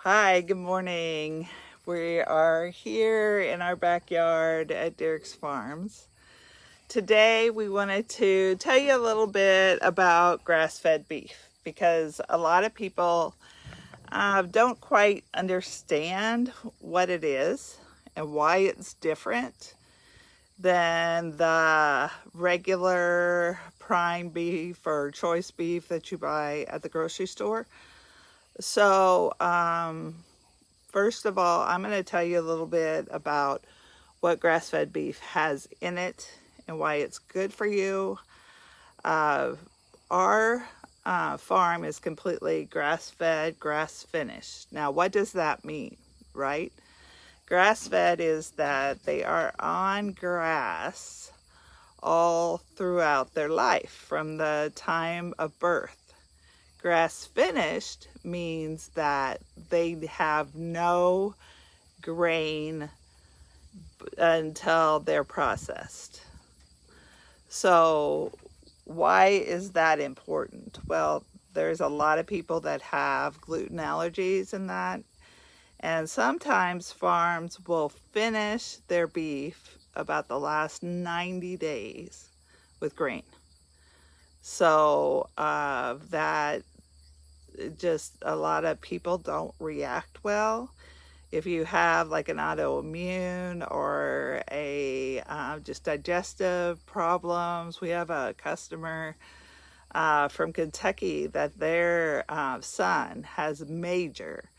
Hi, good morning. We are here in our backyard at Derek's Farms. Today we wanted to tell you a little bit about grass-fed beef because a lot of people don't quite understand what it is and why it's different than the regular prime beef or choice beef that you buy at the grocery store. So, first of all, I'm going to tell you a little bit about what grass-fed beef has in it and why it's good for you. Our farm is completely grass-fed, grass-finished. Now, what does that mean, right? Grass-fed is that they are on grass all throughout their life from the time of birth. Grass finished means that they have no grain until they're processed. So why is that important? Well, there's a lot of people that have gluten allergies and that, and sometimes farms will finish their beef about the last 90 days with grain. So that just a lot of people don't react well. If you have like an autoimmune or a just digestive problems, we have a customer from Kentucky that their son has major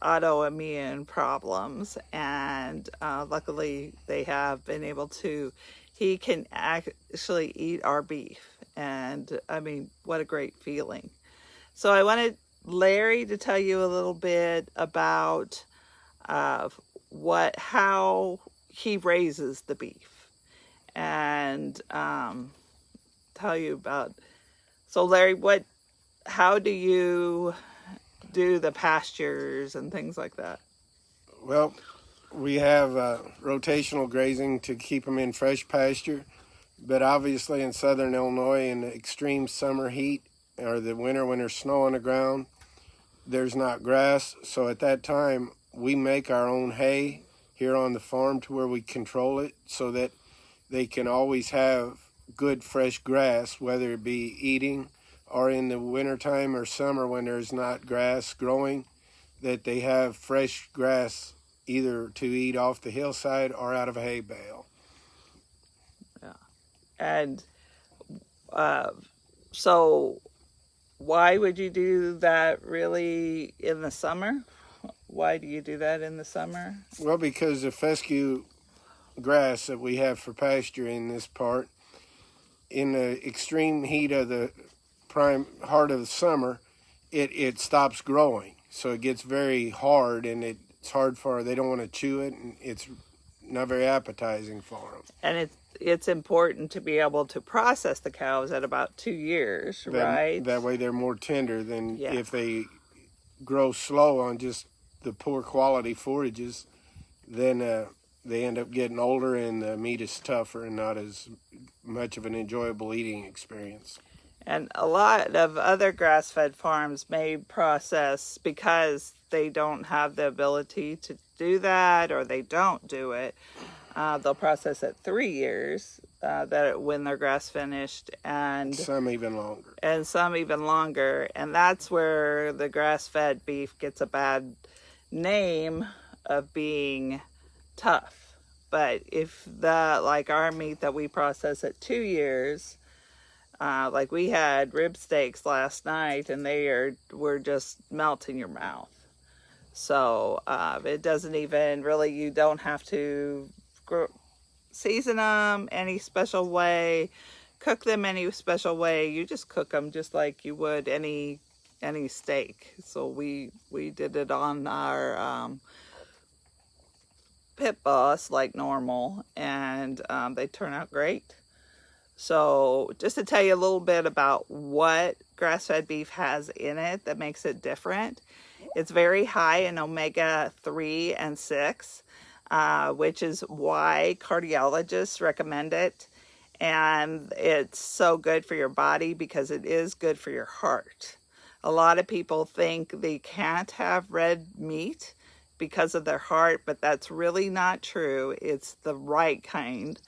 autoimmune problems, and luckily they have been able to, he can actually eat our beef. And I mean, what a great feeling. So I wanted Larry to tell you a little bit about how he raises the beef, and tell you about. So Larry, how do you do the pastures and things like that? Well, we have rotational grazing to keep them in fresh pasture, but obviously in southern Illinois in the extreme summer heat or the winter when there's snow on the ground, there's not grass. So at that time, we make our own hay here on the farm to where we control it so that they can always have good fresh grass, whether it be eating or in the wintertime or summer when there's not grass growing, that they have fresh grass either to eat off the hillside or out of a hay bale. Yeah. And so why would you do that really in the summer? Why do you do that in the summer? Well, because the fescue grass that we have for pasture in this part, in the extreme heat of the prime heart of the summer, it stops growing. So it gets very hard, and it's hard they don't want to chew it, and it's not very appetizing for them. And it's important to be able to process the cows at about 2 years, right? That way they're more tender than if they grow slow on just the poor quality forages, then they end up getting older and the meat is tougher and not as much of an enjoyable eating experience. And a lot of other grass-fed farms may process because they don't have the ability to do that, or they don't do it. They'll process at 3 years when they're grass finished, and some even longer. And that's where the grass-fed beef gets a bad name of being tough. But if like our meat that we process at 2 years, like we had rib steaks last night, and were just melt in your mouth. So it doesn't even really, you don't have to season them any special way, cook them any special way. You just cook them just like you would any steak. So we did it on our Pit Boss like normal, and they turn out great. So just to tell you a little bit about what grass-fed beef has in it that makes it different. It's very high in omega-3 and 6, which is why cardiologists recommend it. And it's so good for your body because it is good for your heart. A lot of people think they can't have red meat because of their heart, but that's really not true. It's the right kind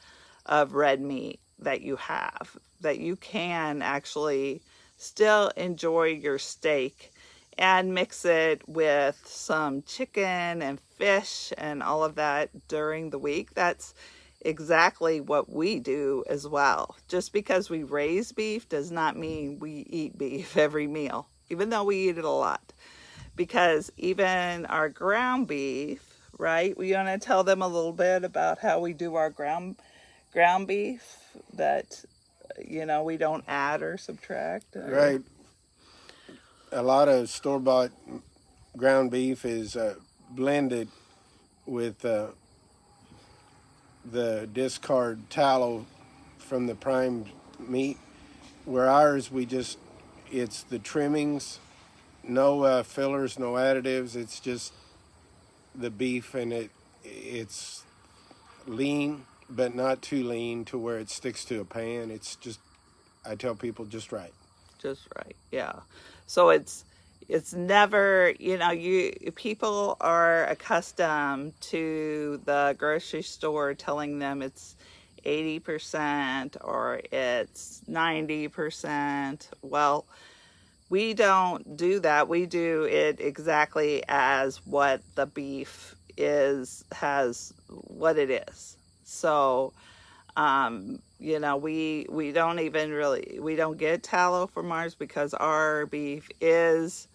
of red meat that you have, that you can actually still enjoy your steak and mix it with some chicken and fish and all of that during the week. That's exactly what we do as well. Just because we raise beef does not mean we eat beef every meal, even though we eat it a lot. Because even our ground beef, right? We want to tell them a little bit about how we do our ground beef, that, you know, we don't add or subtract. Right. A lot of store-bought ground beef is blended with the discard tallow from the primed meat, where ours it's the trimmings, no fillers, no additives. It's just the beef, and it's lean, but not too lean to where it sticks to a pan. It's just, I tell people, just right. Just right, yeah. So it's never, you know, people are accustomed to the grocery store telling them it's 80% or it's 90%. Well, we don't do that. We do it exactly as what the beef has what it is. So, you know, we don't get tallow from ours because our beef is,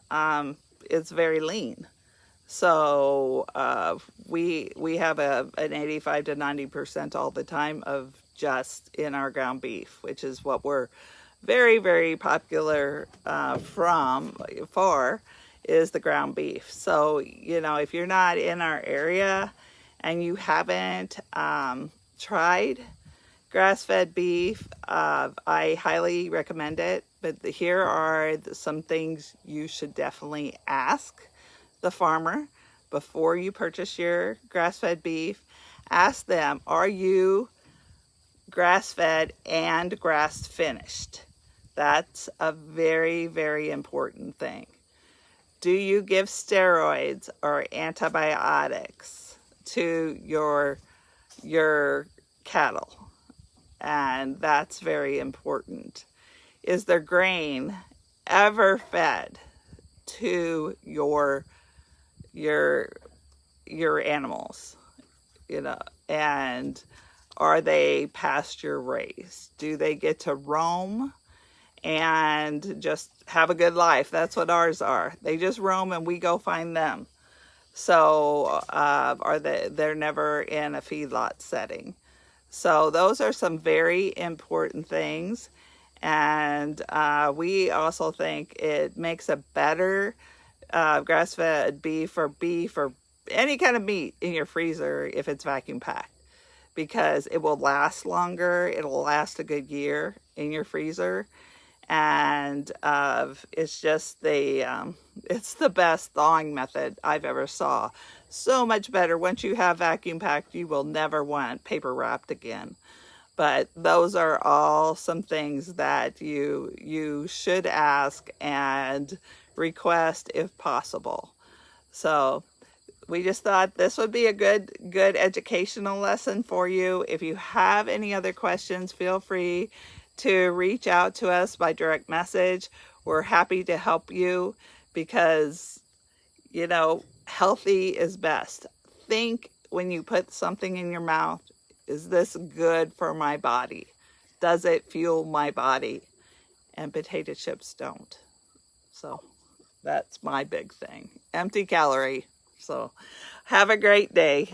it's very lean. So, we have an 85 to 90% all the time of just in our ground beef, which is what we're very, very popular for is the ground beef. So, you know, if you're not in our area and you haven't tried grass-fed beef, I highly recommend it. But here are some things you should definitely ask the farmer before you purchase your grass-fed beef. Ask them, are you grass-fed and grass-finished? That's a very, very important thing. Do you give steroids or antibiotics to your cattle? And that's very important. Is their grain ever fed to your animals? You know, and are they pasture raised? Do they get to roam and just have a good life? That's what ours are. They just roam and we go find them. So they're never in a feedlot setting. So those are some very important things. And we also think it makes a better grass-fed beef or any kind of meat in your freezer if it's vacuum packed, because it will last longer. It'll last a good year in your freezer. And it's just it's the best thawing method I've ever saw. So much better. Once you have vacuum packed, you will never want paper wrapped again. But those are all some things that you should ask and request if possible. So we just thought this would be a good educational lesson for you. If you have any other questions, feel free to reach out to us by direct message. We're happy to help you because, you know, healthy is best. Think when you put something in your mouth, is this good for my body? Does it fuel my body? And potato chips don't. So that's my big thing. Empty calorie. So have a great day.